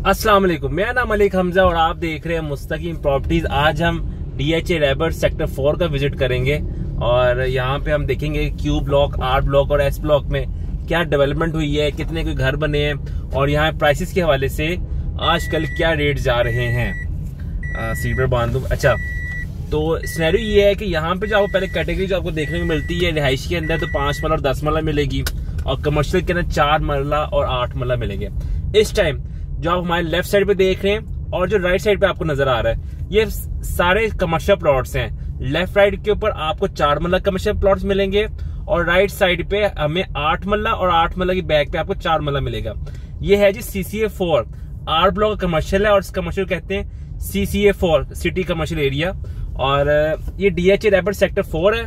अस्सलाम वालेकुम, मेरा नाम मलिक हमजा और आप देख रहे हैं मुस्तकीम प्रॉपर्टीज। आज हम DHA रैबर सेक्टर 4 का विजिट करेंगे और यहाँ पे हम देखेंगे क्यू ब्लॉक, आर ब्लॉक और एस ब्लॉक में क्या डेवलपमेंट हुई है, कितने कोई घर बने हैं और यहाँ प्राइसेस के हवाले से आजकल क्या रेट जा रहे हैं। सीवर बांधू। अच्छा, तो सिनेरियो ये है कि यहाँ पे जो आपको पहले कैटेगरी जो आपको देखने को मिलती है रिहाइश के अंदर, तो 5 मरला और 10 मरला मिलेगी और कमर्शियल के अंदर 4 मरला और 8 मरला मिलेंगे। इस टाइम जो आप हमारे लेफ्ट साइड पे देख रहे हैं और जो राइट साइड पे आपको नजर आ रहा है, ये सारे कमर्शियल प्लॉट्स हैं। लेफ्ट राइट के ऊपर आपको 4 मरला कमर्शियल प्लॉट्स मिलेंगे और राइट साइड पे हमें 8 मरला और 8 मरला की बैक पे आपको 4 मरला मिलेगा। ये है जी CCA 4 आर ब्लॉक कमर्शियल है और इस कमर्शियल कहते हैं CCA 4 सिटी कमर्शियल एरिया और ये DHA रैपर सेक्टर 4 है।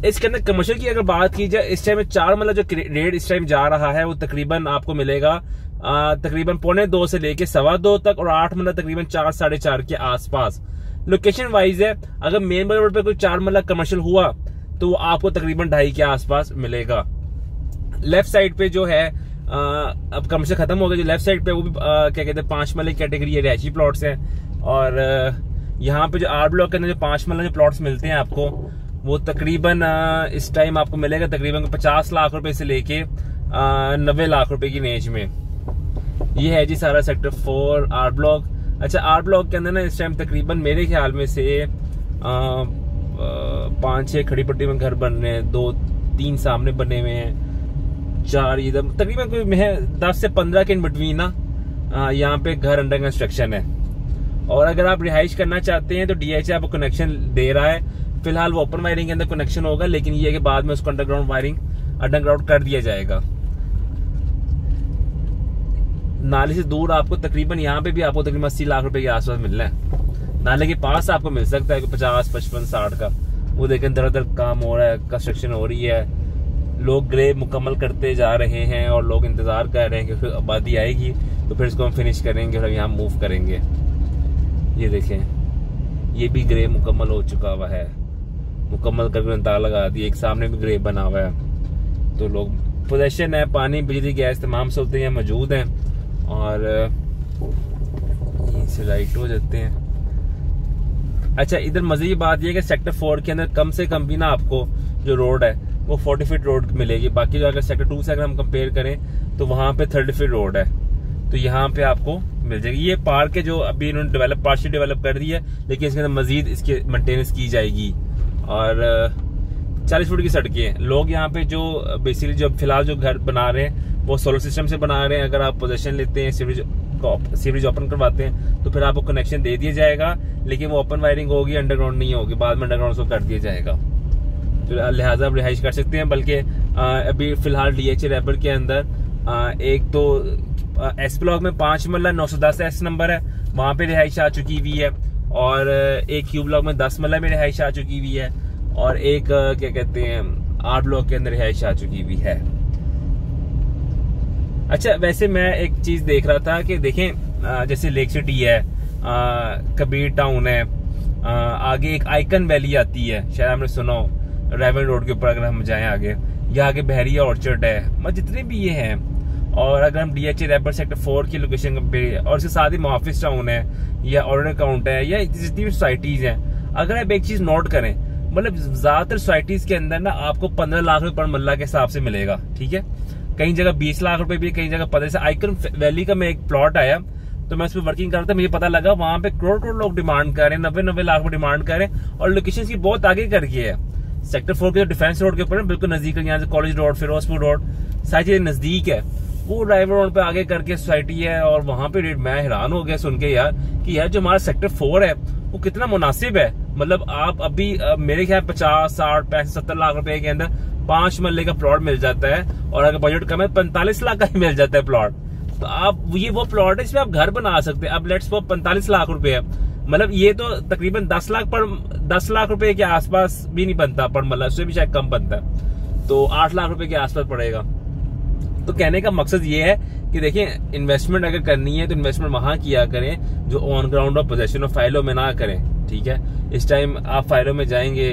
इसके अंदर कमर्शियल की अगर बात की जाए, इस टाइम में 4 मरला जो रेट इस टाइम जा रहा है वो तकरीबन आपको मिलेगा तकरीबन 1.25 से लेके 2.25 तक और 8 मरला तकरीबन 4 साढ़े 4 के आसपास। लोकेशन वाइज है, अगर मेन रोड पे कोई 4 मरला कमर्शियल हुआ तो वो आपको तकरीबन 2.5 के आसपास मिलेगा। लेफ्ट साइड पे जो है अब कमर्शियल खत्म हो गया, जो लेफ्ट साइड पे वो भी क्या कहते हैं 5 मरले कैटेगरी रिहायशी प्लॉट्स हैं और यहाँ पे जो आर ब्लॉक के अंदर जो 5 मरला जो प्लॉट्स मिलते हैं आपको वो तकरीबन इस टाइम आपको मिलेगा तकरीबन 50 लाख रुपए से लेके 90 लाख रुपए की रेंज में। ये है जी सारा सेक्टर 4 आर ब्लॉक। अच्छा, आर ब्लॉक के अंदर ना इस टाइम तकरीबन मेरे ख्याल में से 5-6 खड़ी पट्टी में घर बन रहे हैं, 2-3 सामने बने हुए हैं, 4 इधर, तकरीबन कोई 10 से 15 के इन बिटवीन ना यहाँ पे घर अंडर कंस्ट्रक्शन है। और अगर आप रिहाइश करना चाहते हैं तो DHA आपको कनेक्शन दे रहा है। फिलहाल वो ओपन वायरिंग के अंदर कनेक्शन होगा, लेकिन ये है कि बाद में उसको अंडरग्राउंड वायरिंग अंडरग्राउंड कर दिया जाएगा। नाले से दूर आपको तकरीबन यहाँ पे भी आपको तकरीबन 80 लाख रुपए के आसपास मिलना है। नाले के पास आपको मिल सकता है 50, 55, 60 का। वो देखें दर दर काम हो रहा है, कंस्ट्रक्शन हो रही है, लोग ग्रे मुकम्मल करते जा रहे हैं और लोग इंतजार कर रहे हैं कि फिर आबादी आएगी तो फिर इसको हम फिनिश करेंगे और यहाँ मूव करेंगे। ये देखें, ये भी ग्रे मुकम्मल हो चुका हुआ है, मुकम्मल करके तार लगा दी। एक सामने भी ग्रे बना हुआ है, तो लोग पोजेशन है, पानी, बिजली, गैस तमाम सहूलतें यहाँ मौजूद हैं और यहीं से राइट हो जाते हैं। अच्छा, इधर मजे की बात यह है कि सेक्टर 4 के अंदर कम से कम भी ना आपको जो रोड है वो 40 फीट रोड मिलेगी। बाकी जो अगर सेक्टर 2 से अगर हम कंपेयर करें तो वहां पे 30 फीट रोड है, तो यहाँ पे आपको मिल जाएगी। ये पार्क है जो अभी इन्होंने पार्शियल डेवलप कर दी है, लेकिन इसके अंदर मजीद इसकी मेंटेनेंस की जाएगी और 40 फुट की सड़कें हैं। लोग यहाँ पे जो बेसिकली जो फिलहाल जो घर बना रहे हैं वो सोलर सिस्टम से बना रहे हैं। अगर आप पोजेशन लेते हैं, सीवरेज ओपन करवाते हैं तो फिर आपको कनेक्शन दे दिया जाएगा, लेकिन वो ओपन वायरिंग होगी, अंडरग्राउंड नहीं होगी। बाद में अंडरग्राउंड उसको कर दिया जाएगा, तो लिहाजा आप रिहाइश कर सकते हैं। बल्कि अभी फिलहाल DHA रैपर के अंदर एक तो एस ब्लॉक में 5 मरला 910 S नंबर है, वहां पे रिहाइश आ चुकी हुई है और एक क्यू ब्लॉक में 10 मरला में रिहाइश आ चुकी हुई है और एक क्या कहते हैं आर ब्लॉक के अंदर रिहाइश आ चुकी हुई है। अच्छा, वैसे मैं एक चीज देख रहा था कि देखें जैसे लेक सिटी है, कबीर टाउन है, आगे एक आइकन वैली आती है, शायद आपने सुना हो, रेवन रोड के ऊपर अगर हम जाएं आगे, या आगे बहरिया ऑर्चर्ड है, मतलब जितने भी ये हैं। और अगर हम DHA रैपर सेक्टर 4 की लोकेशन कंपेयर और इसके साथ ही मुहाफिज टाउन है या ऑर्डर काउंट है या जितनी भी सोसाइटीज हैं, अगर आप एक चीज नोट करें, मतलब ज्यादातर सोसाइटीज के अंदर ना आपको 15 लाख रुपए पर मरला के हिसाब से मिलेगा। ठीक है, कई जगह 20 लाख रुपए भी, कई जगह 15 से। आइकन वैली का मैं एक प्लॉट आया तो मैं उस पर वर्किंग कर रहा था, मुझे पता लगा वहां पे करोड़ लोग डिमांड कर रहे हैं, 90 लाख रुपए डिमांड कर रहे हैं और लोकेशन की बहुत आगे करके है। सेक्टर 4 के जो डिफेंस रोड के ऊपर बिल्कुल नजदीक है, यहाँ से कॉलेज रोड, फिरोजपुर रोड, सारी चीजें नजदीक है। वो ड्राइवर रोड पे आगे करके सोसाइटी है और वहां पे रेट, मैं हैरान हो गया सुन के यार कि यार जो हमारा सेक्टर 4 है वो कितना मुनासिब है। मतलब आप अभी मेरे ख्याल 50, 60, 65, 70 लाख रुपए के अंदर 5 मरले का प्लॉट मिल जाता है और अगर बजट कम है 45 लाख का ही मिल जाता है प्लॉट। तो आप ये वो प्लॉट है इसमें आप घर बना सकते हैं। अब लेट्स वो 45 लाख रुपए है, मतलब ये तो तकरीबन 10 लाख रुपए के आसपास भी नहीं बनता पर मरला, उससे भी शायद कम बनता है, तो 8 लाख रुपए के आसपास पड़ेगा। तो कहने का मकसद ये है कि देखिए, इन्वेस्टमेंट अगर करनी है तो इन्वेस्टमेंट वहां किया करें जो ऑन ग्राउंड और पोजेशन और फाइलों में ना करें। ठीक है, इस टाइम आप फाइलों में जाएंगे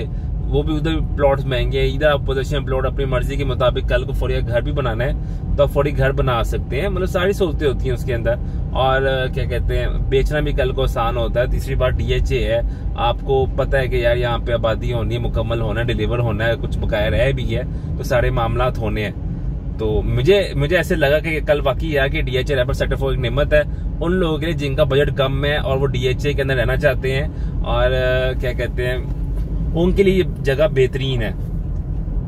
वो भी उधर प्लॉट्स महंगे हैं। इधर आप पोजीशन प्लॉट अपनी मर्जी के मुताबिक, कल को फौरी घर भी बनाना है तो आप फौरी घर बना सकते हैं। मतलब सारी सहूलतें होती हैं उसके अंदर। और क्या कहते हैं, बेचना भी कल को आसान होता है। तीसरी बात DHA है, आपको पता है कि यार यहाँ पे आबादी होनी है, मुकम्मल होना है, डिलीवर होना है, कुछ बकाया रह भी है तो सारे मामला होने हैं। तो मुझे ऐसे लगा कि कल वाकई यार कि DHA रैपर सेक्टर 4 एक नेमत है उन लोगों के लिए जिनका बजट कम है और वो DHA के अंदर रहना चाहते हैं, और क्या कहते हैं उनके लिए ये जगह बेहतरीन है।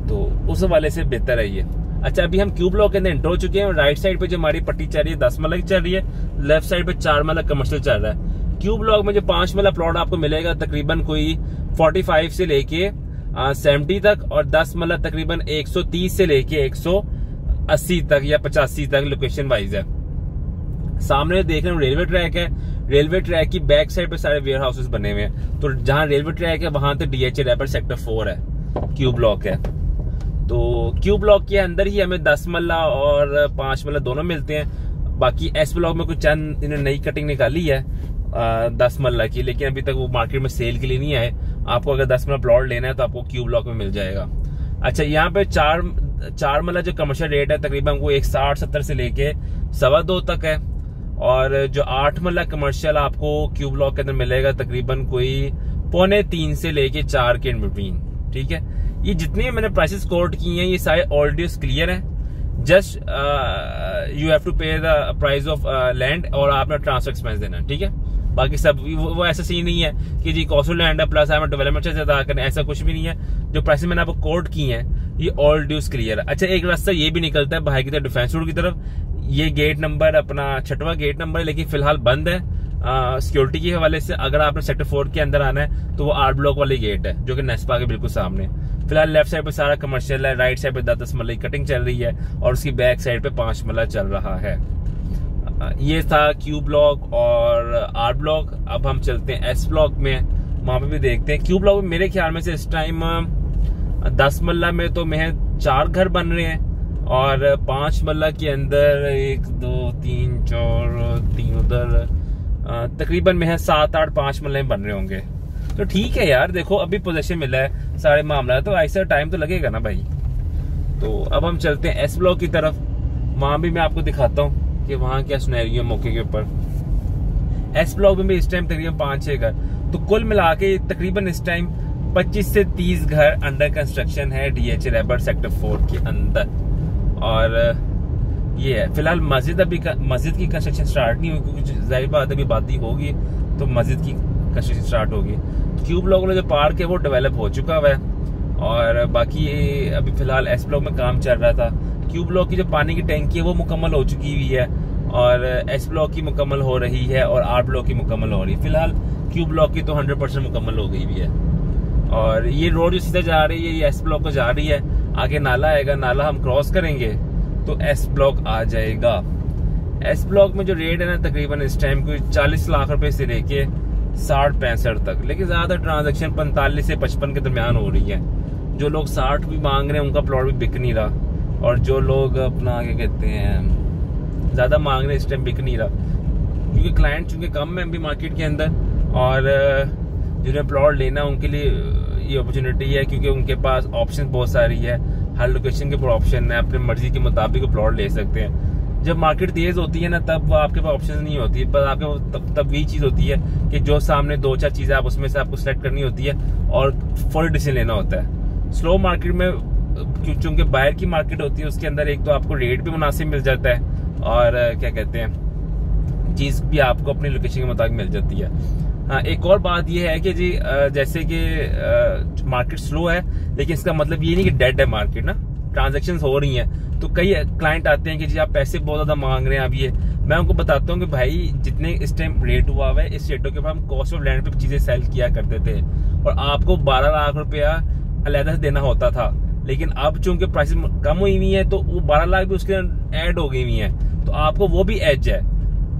तो उस हवाले से बेहतर है ये। अच्छा, अभी हम क्यू ब्लॉक के अंदर एंटर हो चुके हैं। राइट साइड पे जो हमारी पट्टी चल रही है 10 मरला की चल रही है, लेफ्ट साइड पे 4 मरला कमर्शियल चल रहा है। क्यू ब्लॉक में जो 5 मरला प्लॉट आपको मिलेगा तकरीबन कोई 45 से लेके 70 तक, और 10 मरला तकरीबन 130 से लेके 180 तक या 85 तक लोकेशन वाइज है। सामने देख रहे हैं रेलवे ट्रैक है। रेलवे ट्रैक की बैक साइड पे सारे वेयर हाउसेस बने हुए हैं। तो जहां रेलवे ट्रैक है वहां तो DHA रैपर सेक्टर 4 है, क्यू ब्लॉक है। तो क्यू ब्लॉक के अंदर ही हमें 10 मरला और 5 मरला दोनों मिलते हैं। बाकी एस ब्लॉक में कुछ चंद इन्होंने नई कटिंग निकाली है 10 मरला की, लेकिन अभी तक वो मार्केट में सेल के लिए नहीं आए। आपको अगर 10 मरला प्लॉट लेना है तो आपको क्यू ब्लॉक में मिल जाएगा। अच्छा, यहाँ पे 4 मरला जो कमर्शियल रेट है तकरीबन वो 160-70 से लेके 2.25 तक है, और जो 8 मरला कमर्शियल आपको क्यू ब्लॉक के अंदर मिलेगा तकरीबन कोई 3.25 से लेके 4 के इन बिटवीन। ठीक है, ये जितनी मैंने प्राइसेस कोट की हैं ये सारे ऑलरेडी क्लियर हैं। जस्ट यू हैव टू पे द प्राइस ऑफ लैंड और आपने ट्रांसफर एक्सपेंस देना। ठीक है, बाकी सब वो ऐसा सीन नहीं है कि जी कॉस्ट ऑफ लैंड है प्लस हमें डेवलपमेंट चार्ज अदा करना, ऐसा कुछ भी नहीं है। जो प्राइसेस मैंने आपको कोट की हैं ये ऑल ड्यूज क्लियर है। अच्छा, एक रास्ता ये भी निकलता है बाहर की तरफ, डिफेंस रोड की तरफ। ये गेट नंबर अपना 6वां गेट नंबर है, लेकिन फिलहाल बंद है सिक्योरिटी के हवाले से। अगर आपने सेक्टर 4 के अंदर आना है तो वो 8 ब्लॉक वाली गेट है जो कि नेस्पा के बिल्कुल सामने। फिलहाल लेफ्ट साइड पे सारा कमर्शियल है, राइट साइड पे 10 मरला की कटिंग चल रही है, और उसकी बैक साइड पे 5 मरला चल रहा है। ये था क्यू ब्लॉक और 8 ब्लॉक। अब हम चलते हैं एस ब्लॉक में, वहां पे भी देखते हैं। क्यू ब्लॉक में मेरे ख्याल में से इस टाइम 10 मरला में तो मैं 4 घर बन रहे हैं, और 5 मरला के अंदर 1 2 3 4 3 उधर तकरीबन में 7-8 5 मरले बन रहे होंगे। तो ठीक है यार, देखो अभी पोजीशन मिला है सारे मामला, तो ऐसा टाइम तो लगेगा ना भाई। तो अब हम चलते हैं एस ब्लॉक की तरफ, वहां भी मैं आपको दिखाता हूँ कि वहां क्या सिनेरियो मौके के ऊपर। एस ब्लॉक में भी इस टाइम तकरीबन 5-6 घर, तो कुल मिला के तकरीबन इस टाइम 25 से 30 घर अंडर कंस्ट्रक्शन है DHA रैपर सेक्टर 4 के अंदर। और ये है फिलहाल मस्जिद की कंस्ट्रक्शन स्टार्ट नहीं हुई, क्योंकि जाहिर बात है अभी आबादी होगी तो मस्जिद की कंस्ट्रक्शन स्टार्ट होगी। क्यू ब्लॉक में जो पार्क है वो डेवलप हो चुका हुआ है, और बाकी अभी फिलहाल एस ब्लॉक में काम चल रहा था। क्यू ब्लॉक की जो पानी की टैंकी है वो मुकम्मल हो चुकी हुई है, और एस ब्लॉक की मुकम्मल हो रही है, और 8 ब्लॉक की मुकम्मल हो रही है। फिलहाल क्यू ब्लॉक की तो 100% मुकम्मल हो गई भी है। और ये रोड जो सीधा जा रही है ये एस ब्लॉक को जा रही है, आगे नाला आएगा, नाला हम क्रॉस करेंगे तो एस ब्लॉक आ जाएगा। एस ब्लॉक में जो रेट है ना तकरीबन इस टाइम कोई 40 लाख रुपए से लेके 60-65 तक, लेकिन ज्यादा ट्रांजैक्शन 45 से 55 के दरमियान हो रही है। जो लोग 60 भी मांग रहे हैं उनका प्लॉट भी बिक नहीं रहा, और जो लोग अपना क्या कहते हैं ज्यादा मांग रहे हैं इस टाइम बिक नहीं रहा, क्योंकि क्लाइंट चूंकि कम है अभी मार्केट के अंदर, और जिन्हें प्लॉट लेना उनके लिए ये अपॉर्चुनिटी है क्योंकि उनके पास ऑप्शन बहुत सारी है, हर लोकेशन के ऊपर ऑप्शन है, अपने मर्जी के मुताबिक प्लॉट ले सकते हैं। जब मार्केट तेज होती है ना तब आपके पास ऑप्शन नहीं होती है, पर आपके तब वही चीज होती है कि जो सामने 2-4 चीजें आप उसमें से आपको सेलेक्ट करनी होती है और फुल डिसीजन लेना होता है। स्लो मार्केट में चूंकि बाहर की मार्केट होती है उसके अंदर एक तो आपको रेट भी मुनासिब मिल जाता है, और क्या कहते हैं चीज भी आपको अपनी लोकेशन के मुताबिक मिल जाती है। हाँ, एक और बात यह है कि जी जैसे कि मार्केट स्लो है, लेकिन इसका मतलब ये नहीं कि डेड है मार्केट ना, ट्रांजैक्शन हो रही हैं। तो कई क्लाइंट आते हैं कि जी आप पैसे बहुत ज्यादा मांग रहे हैं। अब ये मैं उनको बताता हूँ कि भाई जितने इस टाइम रेट हुआ हुआ है, इस रेटों के ऊपर हम कॉस्ट ऑफ लैंड पे चीजें सेल किया करते थे, और आपको 12 लाख रुपया अलहदा से देना होता था, लेकिन अब चूंकि प्राइसेस कम हुई हुई है तो वो 12 लाख भी उसके ऐड हो गई हुई है, तो आपको वो भी एज है।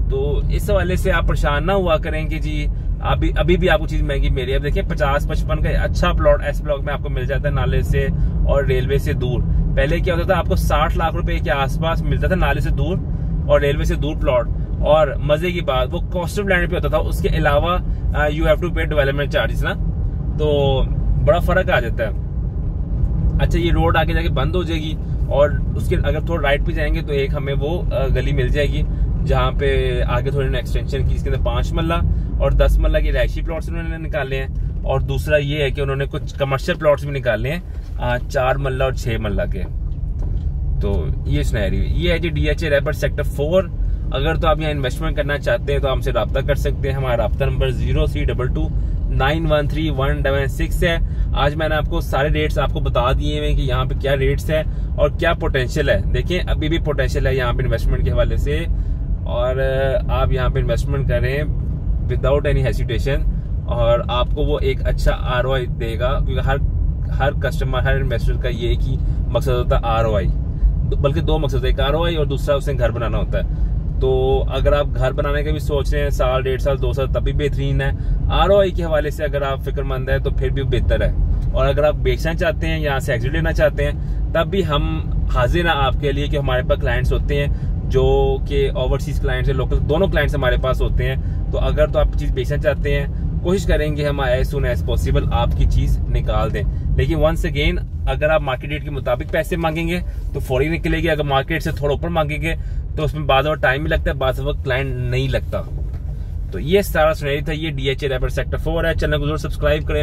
तो इस हवाले से आप परेशान ना हुआ करें कि जी अभी भी आपको चीज महंगी मिल रही है। अब देखिए 50-55 का अच्छा प्लॉट एस ब्लॉक में आपको मिल जाता है नाले से और रेलवे से दूर। पहले क्या होता था, आपको 60 लाख रुपए के आसपास मिलता था नाले से दूर और रेलवे से दूर प्लॉट, और मजे की बात वो कॉस्ट ऑफ लैंड पे होता था, उसके अलावा यू हैव टू पे डेवलपमेंट चार्जेस ना। तो बड़ा फर्क आ जाता है। अच्छा, ये रोड आगे जाके बंद हो जाएगी और उसके अगर थोड़ा राइट पे जाएंगे तो एक हमें वो गली मिल जाएगी जहाँ पे आगे थोड़ी एक्सटेंशन की, इसके अंदर 5 मल्ला और 10 मल्ला के रहायशी प्लॉट्स उन्होंने निकाले हैं, और दूसरा ये है कि उन्होंने कुछ कमर्शियल प्लॉट्स भी निकाले हैं 4 मल्ला और 6 मल्ला के। तो ये सिनेरियो ये है जी DHA रैपर सेक्टर 4। अगर तो आप यहाँ इन्वेस्टमेंट करना चाहते हैं तो हमसे रब्ता कर सकते हैं। हमारा रब्ता नंबर 0322913176 है। आज मैंने आपको सारे रेट्स आपको बता दिए हैं कि यहाँ पे क्या रेट्स है और क्या पोटेंशियल है। देखिए अभी भी पोटेंशियल है यहाँ पे इन्वेस्टमेंट के हवाले से, और आप यहाँ पे इन्वेस्टमेंट करें विदाउट एनी हेसिटेशन और आपको वो एक अच्छा ROI देगा, क्योंकि हर कस्टमर, हर इन्वेस्टर का ये एक ही मकसद होता है ROI, बल्कि 2 मकसद है, एक ROI और दूसरा उसे घर बनाना होता है। तो अगर आप घर बनाने का भी सोच रहे हैं साल, 1.5 साल, 2 साल, तब भी बेहतरीन है। ROI के हवाले से अगर आप फिक्रमंद है तो फिर भी बेहतर है। और अगर आप बेचना चाहते हैं, यहाँ से एग्जिट लेना चाहते हैं, तब भी हम हाजिर हैं आपके लिए, कि हमारे पास क्लाइंट्स होते हैं जो कि ओवरसीज क्लाइंट्स है, लोकल, दोनों क्लाइंट्स हमारे पास होते हैं। तो अगर तो आप चीज बेचना चाहते हैं, कोशिश करेंगे हम एज सून एज पॉसिबल आपकी चीज निकाल दें। लेकिन वंस अगेन, अगर आप मार्केट रेट के मुताबिक पैसे मांगेंगे तो फौरी निकलेगी। अगर मार्केट से थोड़ा ऊपर मांगेंगे तो उसमें बाद में टाइम भी लगता है, बाद में क्लाइंट नहीं लगता। तो ये सारा सुनेरी था। ये DHA रैपर सेक्टर 4 है। चैनल को जरूर सब्सक्राइब करें।